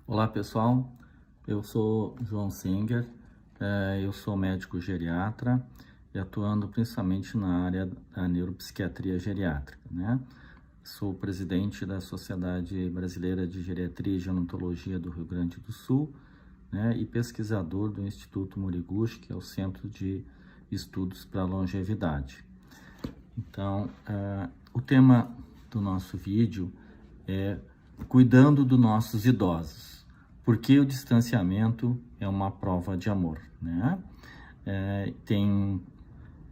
Olá pessoal, eu sou João Singer, eu sou médico geriatra e atuando principalmente na área da neuropsiquiatria geriátrica, né? Sou presidente da Sociedade Brasileira de Geriatria e Gerontologia do Rio Grande do Sul, né? E pesquisador do Instituto Moriguchi, que é o Centro de Estudos para a Longevidade. Então, o tema do nosso vídeo é cuidando dos nossos idosos. Por que o distanciamento é uma prova de amor, né?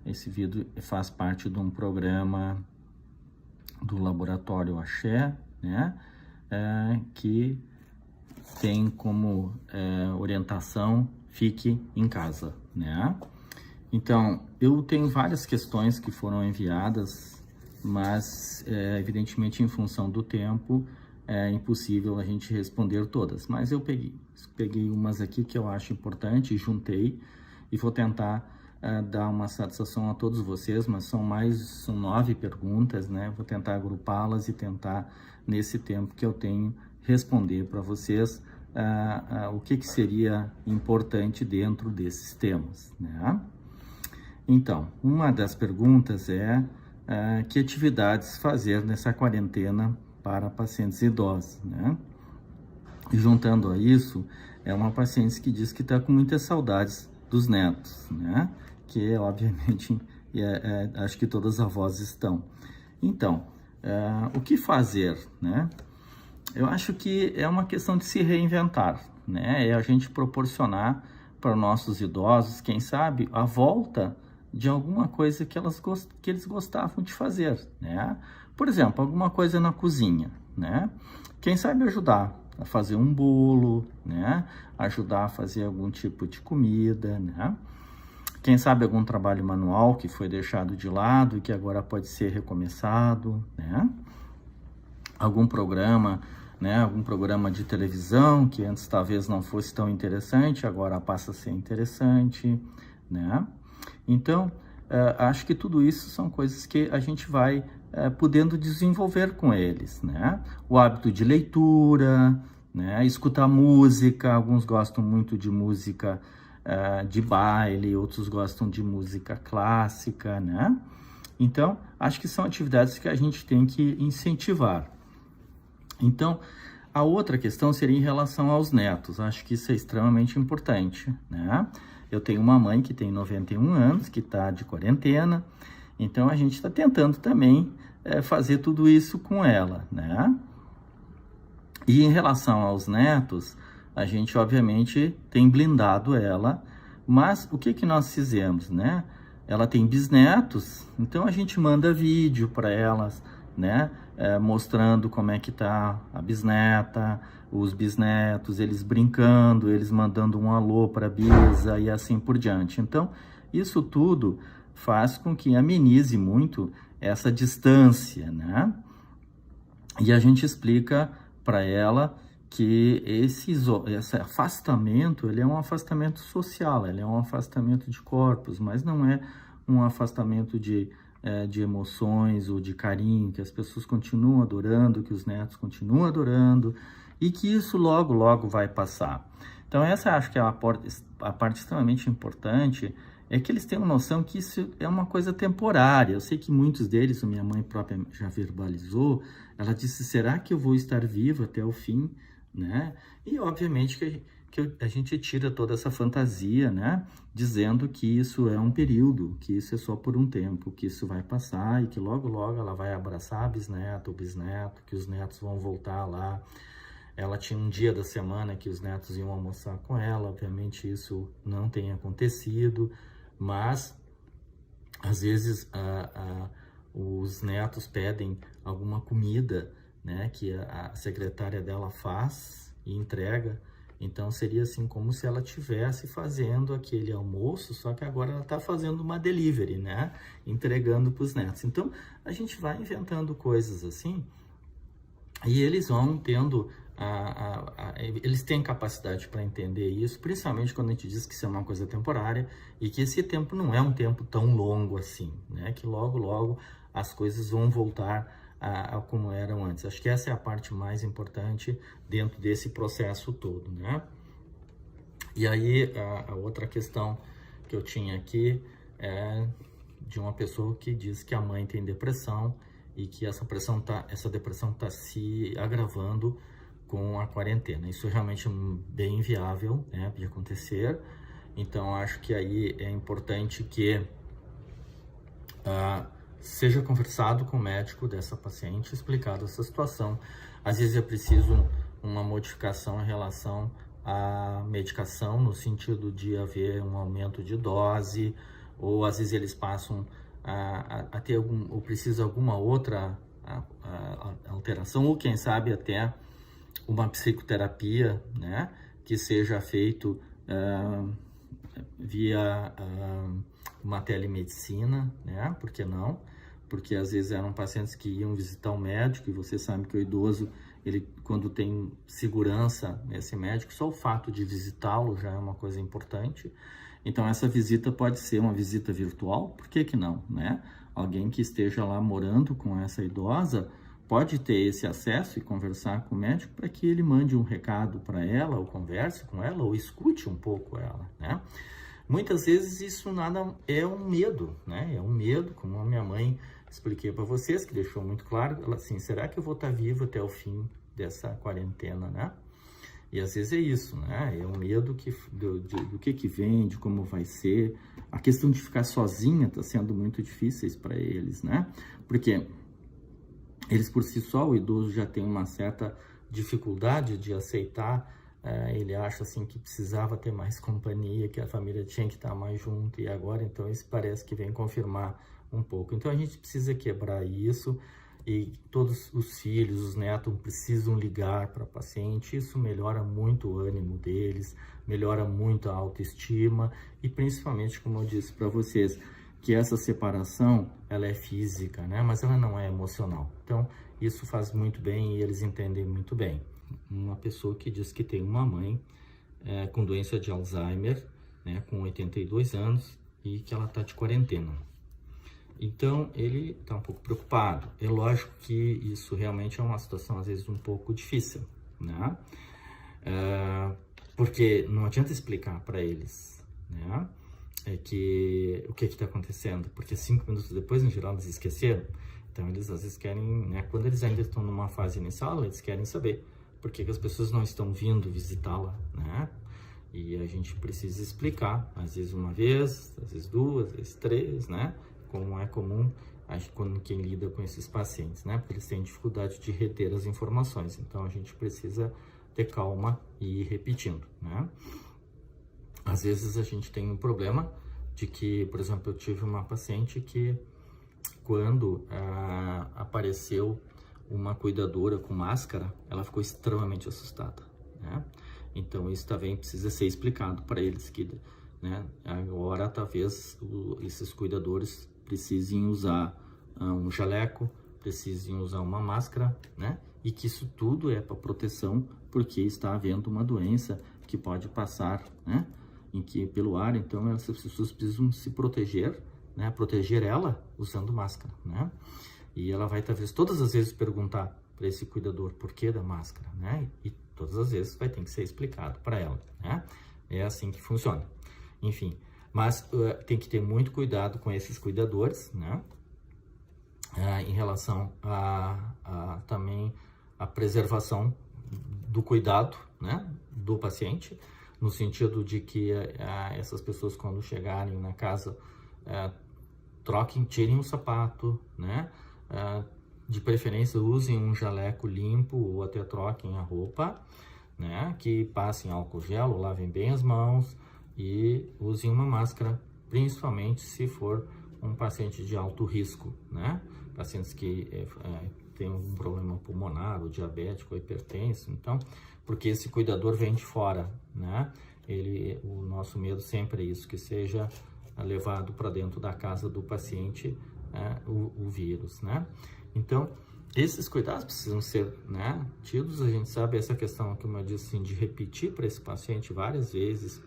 Esse vídeo faz parte de um programa do Laboratório Axé, né? Que tem como orientação fique em casa, né? Então, eu tenho várias questões que foram enviadas, mas evidentemente em função do tempo é impossível a gente responder todas, mas eu peguei umas aqui que eu acho importante, juntei e vou tentar dar uma satisfação a todos vocês, mas são 9 perguntas, né? Vou tentar agrupá-las e tentar, nesse tempo que eu tenho, responder para vocês o que seria importante dentro desses temas, né? Então, uma das perguntas é que atividades fazer nessa quarentena para pacientes idosos, né? E juntando a isso, é uma paciente que diz que está com muitas saudades dos netos, né? Que obviamente, acho que todas as avós estão. Então, o que fazer, né? Eu acho que é uma questão de se reinventar, né? É a gente proporcionar para nossos idosos, quem sabe, a volta de alguma coisa que eles gostavam de fazer, né? Por exemplo, alguma coisa na cozinha, né? Quem sabe ajudar a fazer um bolo, né? Ajudar a fazer algum tipo de comida, né? Quem sabe algum trabalho manual que foi deixado de lado e que agora pode ser recomeçado, né? Algum programa, né? Algum programa de televisão que antes talvez não fosse tão interessante, agora passa a ser interessante, né? Então, acho que tudo isso são coisas que a gente vai podendo desenvolver com eles, né? O hábito de leitura, né? Escutar música, alguns gostam muito de música de baile, outros gostam de música clássica, né? Então, acho que são atividades que a gente tem que incentivar. Então, a outra questão seria em relação aos netos. Acho que isso é extremamente importante, né? Eu tenho uma mãe que tem 91 anos, que está de quarentena, então a gente está tentando também fazer tudo isso com ela, né? E em relação aos netos, a gente obviamente tem blindado ela, mas o que nós fizemos, né? Ela tem bisnetos, então a gente manda vídeo para elas, né? Mostrando como é que tá a bisneta, os bisnetos, eles brincando, eles mandando um alô para a bisa e assim por diante. Então, isso tudo faz com que amenize muito essa distância, né? E a gente explica para ela que esse afastamento, ele é um afastamento social, ele é um afastamento de corpos, mas não é um afastamento de emoções ou de carinho, que as pessoas continuam adorando, que os netos continuam adorando, e que isso logo, logo vai passar. Então essa acho que é a parte extremamente importante, é que eles tenham noção que isso é uma coisa temporária. Eu sei que muitos deles, a minha mãe própria já verbalizou, ela disse, será que eu vou estar viva até o fim, né? E obviamente que a gente tira toda essa fantasia, né? Dizendo que isso é um período, que isso é só por um tempo, que isso vai passar e que logo, logo ela vai abraçar a bisneta, o bisneto, que os netos vão voltar lá. Ela tinha um dia da semana que os netos iam almoçar com ela, obviamente isso não tem acontecido, mas às vezes os netos pedem alguma comida, né, que a secretária dela faz e entrega. Então seria assim como se ela estivesse fazendo aquele almoço, só que agora ela está fazendo uma delivery, né, entregando para os netos. Então a gente vai inventando coisas assim e eles vão tendo eles têm capacidade para entender isso, principalmente quando a gente diz que isso é uma coisa temporária e que esse tempo não é um tempo tão longo assim, né? Que logo, logo as coisas vão voltar a como eram antes. Acho que essa é a parte mais importante dentro desse processo todo, né? E aí, a outra questão que eu tinha aqui é de uma pessoa que diz que a mãe tem depressão e que essa depressão tá se agravando com a quarentena. Isso é realmente bem inviável, né, de acontecer. Então, acho que aí é importante que seja conversado com o médico dessa paciente, explicado essa situação. Às vezes é preciso uma modificação em relação à medicação, no sentido de haver um aumento de dose, ou às vezes eles passam a ter ou precisa alguma outra alteração, ou quem sabe até uma psicoterapia, né, que seja feito via uma telemedicina, né, por que não? Porque às vezes eram pacientes que iam visitar o médico, e você sabe que o idoso, ele, quando tem segurança nesse médico, só o fato de visitá-lo já é uma coisa importante. Então, essa visita pode ser uma visita virtual, por que que não, né? Alguém que esteja lá morando com essa idosa pode ter esse acesso e conversar com o médico para que ele mande um recado para ela, ou converse com ela, ou escute um pouco ela, né? Muitas vezes isso nada é um medo, né? É um medo, como a minha mãe expliquei para vocês, que deixou muito claro, ela assim, será que eu vou estar vivo até o fim dessa quarentena, né? E às vezes é isso, né? É um medo do que vem, de como vai ser. A questão de ficar sozinha está sendo muito difícil para eles, né? Porque eles por si só, o idoso já tem uma certa dificuldade de aceitar. Ele acha assim que precisava ter mais companhia, que a família tinha que estar mais junto, e agora então isso parece que vem confirmar um pouco. Então a gente precisa quebrar isso, e todos os filhos, os netos precisam ligar para a paciente. Isso melhora muito o ânimo deles, melhora muito a autoestima, e principalmente, como eu disse para vocês, que essa separação, ela é física, né? Mas ela não é emocional. Então, isso faz muito bem e eles entendem muito bem. Uma pessoa que diz que tem uma mãe com doença de Alzheimer, né, com 82 anos, e que ela está de quarentena. Então, ele está um pouco preocupado. É lógico que isso realmente é uma situação, às vezes, um pouco difícil, né? Porque não adianta explicar para eles, né, o que está acontecendo, porque 5 minutos depois, em geral, eles esqueceram. Então, eles às vezes querem, né, quando eles ainda estão numa fase inicial, eles querem saber por que as pessoas não estão vindo visitá-la, né? E a gente precisa explicar, às vezes uma vez, às vezes 2, às vezes 3, né? Como é comum quando quem lida com esses pacientes, né? Porque eles têm dificuldade de reter as informações. Então, a gente precisa ter calma e ir repetindo, né? Às vezes a gente tem um problema de que, por exemplo, eu tive uma paciente que, quando apareceu uma cuidadora com máscara, ela ficou extremamente assustada, né? Então, isso também precisa ser explicado para eles, que, né, agora talvez esses cuidadores precisem usar um jaleco, precisem usar uma máscara, né? E que isso tudo é para proteção, porque está havendo uma doença que pode passar, né, pelo ar. Então, essas pessoas precisam se proteger, né? Proteger ela usando máscara, né? E ela vai, talvez, todas as vezes perguntar para esse cuidador por que da máscara, né? E todas as vezes vai ter que ser explicado para ela, né? É assim que funciona. Enfim, mas tem que ter muito cuidado com esses cuidadores, né? Em relação também a preservação do cuidado, né, do paciente, no sentido de que essas pessoas, quando chegarem na casa, tirem o sapato, né? De preferência usem um jaleco limpo, ou até troquem a roupa, né? Que passem álcool gel, ou lavem bem as mãos, e usem uma máscara, principalmente se for um paciente de alto risco, né? Pacientes que têm um problema pulmonar, ou diabético, ou hipertenso. Então, porque esse cuidador vem de fora, né? O nosso medo sempre é isso, que seja levado para dentro da casa do paciente o vírus, né? Então, esses cuidados precisam ser, né, tidos. A gente sabe essa questão, como eu disse, assim, de repetir para esse paciente várias vezes.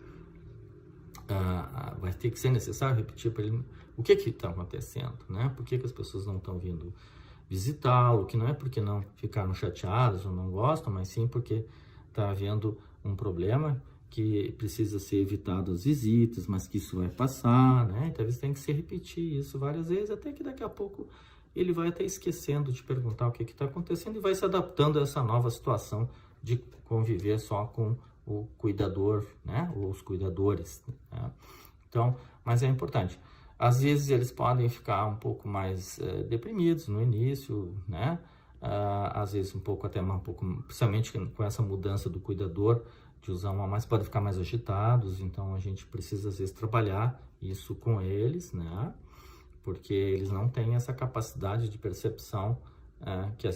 Vai ter que ser necessário repetir para ele o que está acontecendo, né? Por que as pessoas não estão vindo visitá-lo, que não é porque não ficaram chateados ou não gostam, mas sim porque está havendo um problema que precisa ser evitado as visitas, mas que isso vai passar, né? Então, eles têm que se repetir isso várias vezes, até que daqui a pouco ele vai até esquecendo de perguntar o que está acontecendo e vai se adaptando a essa nova situação de conviver só com o cuidador, né? Ou os cuidadores, né? Então, mas é importante. Às vezes eles podem ficar um pouco mais deprimidos no início, né? Às vezes principalmente com essa mudança do cuidador, de usar uma mais, podem ficar mais agitados, então a gente precisa às vezes trabalhar isso com eles, né? Porque eles não têm essa capacidade de percepção que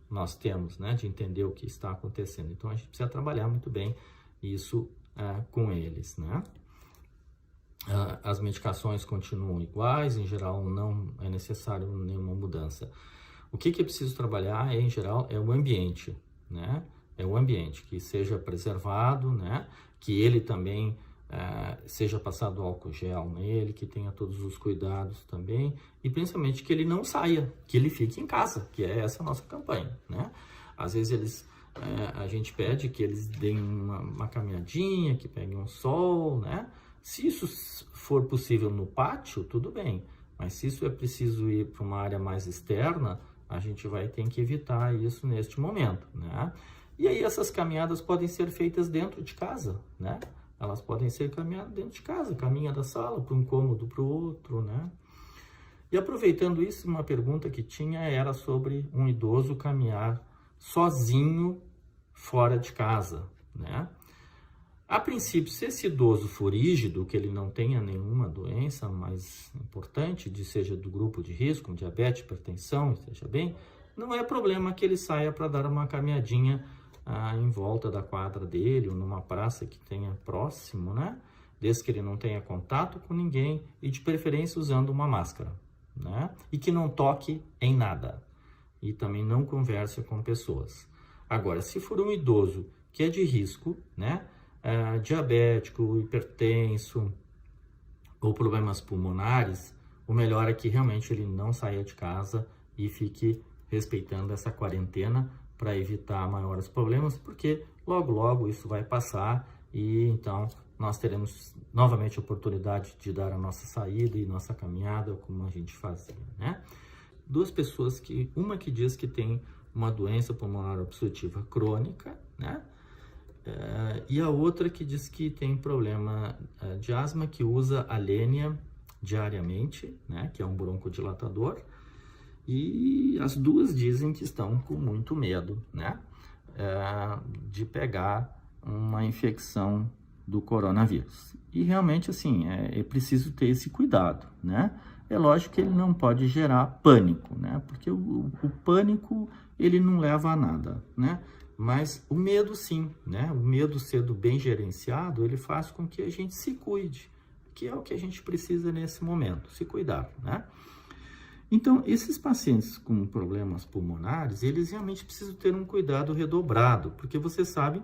nós temos, né? De entender o que está acontecendo. Então a gente precisa trabalhar muito bem isso com eles, né? As medicações continuam iguais, em geral não é necessário nenhuma mudança. O que é preciso trabalhar, em geral, é o ambiente, né? É o ambiente, que seja preservado, né? Que ele também seja passado álcool gel nele, que tenha todos os cuidados também, e principalmente que ele não saia, que ele fique em casa, que é essa a nossa campanha, né? Às vezes a gente pede que eles deem uma caminhadinha, que peguem um sol, né? Se isso for possível no pátio, tudo bem, mas se isso é preciso ir para uma área mais externa, a gente vai ter que evitar isso neste momento, né? E aí essas caminhadas podem ser feitas dentro de casa, né? Elas podem ser caminhadas dentro de casa, caminha da sala para um cômodo para o outro, né? E aproveitando isso, uma pergunta que tinha era sobre um idoso caminhar sozinho fora de casa, né? A princípio, se esse idoso for rígido, que ele não tenha nenhuma doença mais importante, seja do grupo de risco, diabetes, hipertensão, esteja bem, não é problema que ele saia para dar uma caminhadinha em volta da quadra dele, ou numa praça que tenha próximo, né? Desde que ele não tenha contato com ninguém e de preferência usando uma máscara, né? E que não toque em nada e também não converse com pessoas. Agora, se for um idoso que é de risco, né? Diabético, hipertenso ou problemas pulmonares, o melhor é que realmente ele não saia de casa e fique respeitando essa quarentena para evitar maiores problemas, porque logo isso vai passar e então nós teremos novamente a oportunidade de dar a nossa saída e nossa caminhada como a gente fazia, né? Duas pessoas uma que diz que tem uma doença pulmonar obstrutiva crônica, né? E a outra que diz que tem problema de asma, que usa Alenia diariamente, né? Que é um broncodilatador. E as duas dizem que estão com muito medo, né? De pegar uma infecção do coronavírus. E realmente, assim, é preciso ter esse cuidado, né? É lógico que ele não pode gerar pânico, né? Porque o pânico, ele não leva a nada, né? Mas o medo sim, né? O medo sendo bem gerenciado, ele faz com que a gente se cuide, que é o que a gente precisa nesse momento, se cuidar, né? Então, esses pacientes com problemas pulmonares, eles realmente precisam ter um cuidado redobrado, porque você sabe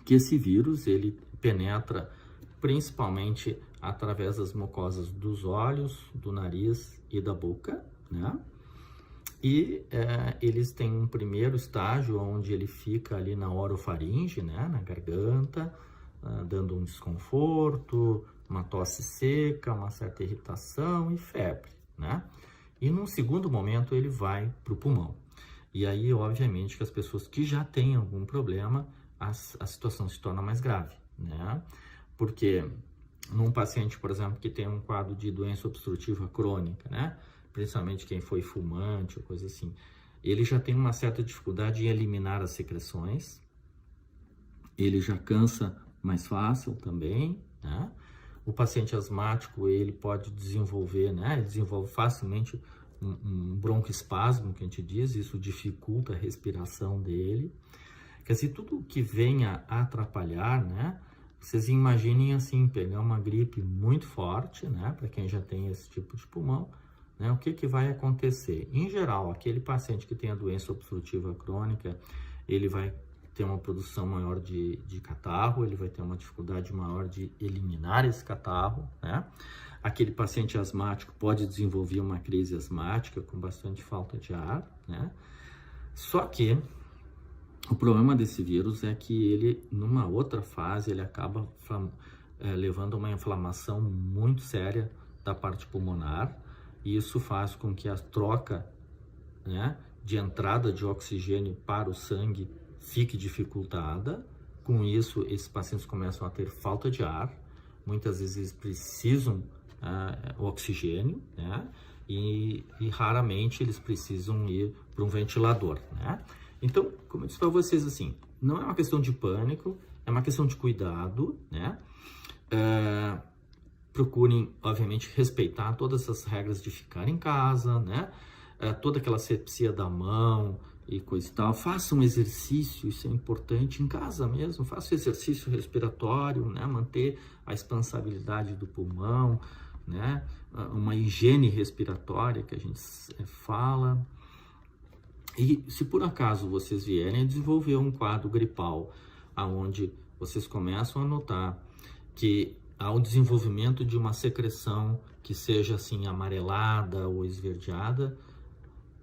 que esse vírus, ele penetra principalmente através das mucosas dos olhos, do nariz e da boca, né? E eles têm um primeiro estágio onde ele fica ali na orofaringe, né, na garganta, dando um desconforto, uma tosse seca, uma certa irritação e febre, né? E num segundo momento ele vai para o pulmão. E aí, obviamente, que as pessoas que já têm algum problema, a situação se torna mais grave, né? Porque num paciente, por exemplo, que tem um quadro de doença obstrutiva crônica, né? Principalmente quem foi fumante ou coisa assim, ele já tem uma certa dificuldade em eliminar as secreções, ele já cansa mais fácil também, né? O paciente asmático, ele pode desenvolver, né? Ele desenvolve facilmente um broncoespasmo, que a gente diz, isso dificulta a respiração dele. Quer dizer, tudo que venha a atrapalhar, né? Vocês imaginem assim, pegar uma gripe muito forte, né? Para quem já tem esse tipo de pulmão, né? O que vai acontecer? Em geral, aquele paciente que tem a doença obstrutiva crônica, ele vai ter uma produção maior de catarro, ele vai ter uma dificuldade maior de eliminar esse catarro, né? Aquele paciente asmático pode desenvolver uma crise asmática com bastante falta de ar, né? Só que o problema desse vírus é que ele, numa outra fase, ele acaba levando a uma inflamação muito séria da parte pulmonar, e isso faz com que a troca, né, de entrada de oxigênio para o sangue fique dificultada. Com isso, esses pacientes começam a ter falta de ar, muitas vezes eles precisam oxigênio, né? E raramente eles precisam ir para um ventilador, né? Então, como eu disse para vocês, assim, não é uma questão de pânico, é uma questão de cuidado, né? Procurem, obviamente, respeitar todas as regras de ficar em casa, né? Toda aquela asepsia da mão e coisa e tal. Façam exercício, isso é importante, em casa mesmo. Faça exercício respiratório, né? Manter a expansabilidade do pulmão, né? Uma higiene respiratória que a gente fala. E se por acaso vocês vierem a desenvolver um quadro gripal, aonde vocês começam a notar que há o desenvolvimento de uma secreção que seja assim amarelada ou esverdeada,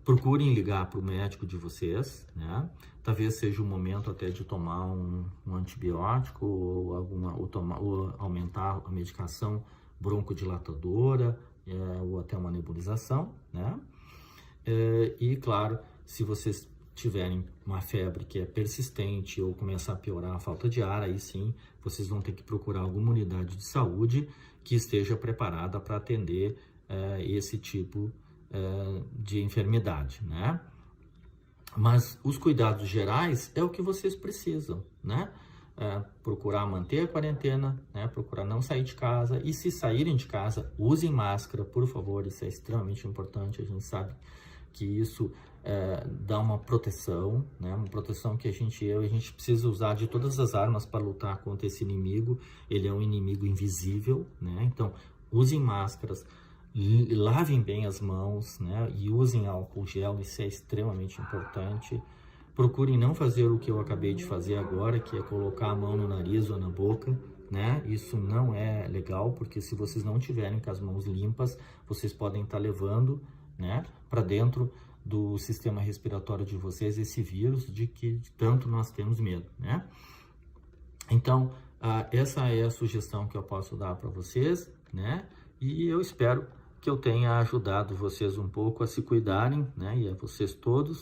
procurem ligar para o médico de vocês, né? Talvez seja o momento até de tomar um antibiótico ou aumentar a medicação broncodilatadora, ou até uma nebulização, né? E claro, se vocês tiverem uma febre que é persistente ou começar a piorar a falta de ar, aí sim vocês vão ter que procurar alguma unidade de saúde que esteja preparada para atender esse tipo de enfermidade, né? Mas os cuidados gerais é o que vocês precisam, né? Procurar manter a quarentena, né? Procurar não sair de casa, e se saírem de casa, usem máscara, por favor, isso é extremamente importante. A gente sabe que isso dá uma proteção, né? Uma proteção que a gente precisa usar de todas as armas para lutar contra esse inimigo. Ele é um inimigo invisível, né? Então, usem máscaras, lavem bem as mãos, né? E usem álcool gel, isso é extremamente importante. Procurem não fazer o que eu acabei de fazer agora, que é colocar a mão no nariz ou na boca, né? Isso não é legal, porque se vocês não tiverem com as mãos limpas, vocês podem estar levando, né, para dentro do sistema respiratório de vocês esse vírus de que tanto nós temos medo, né? Então, essa é a sugestão que eu posso dar para vocês, né? E eu espero que eu tenha ajudado vocês um pouco a se cuidarem, né? E a vocês todos.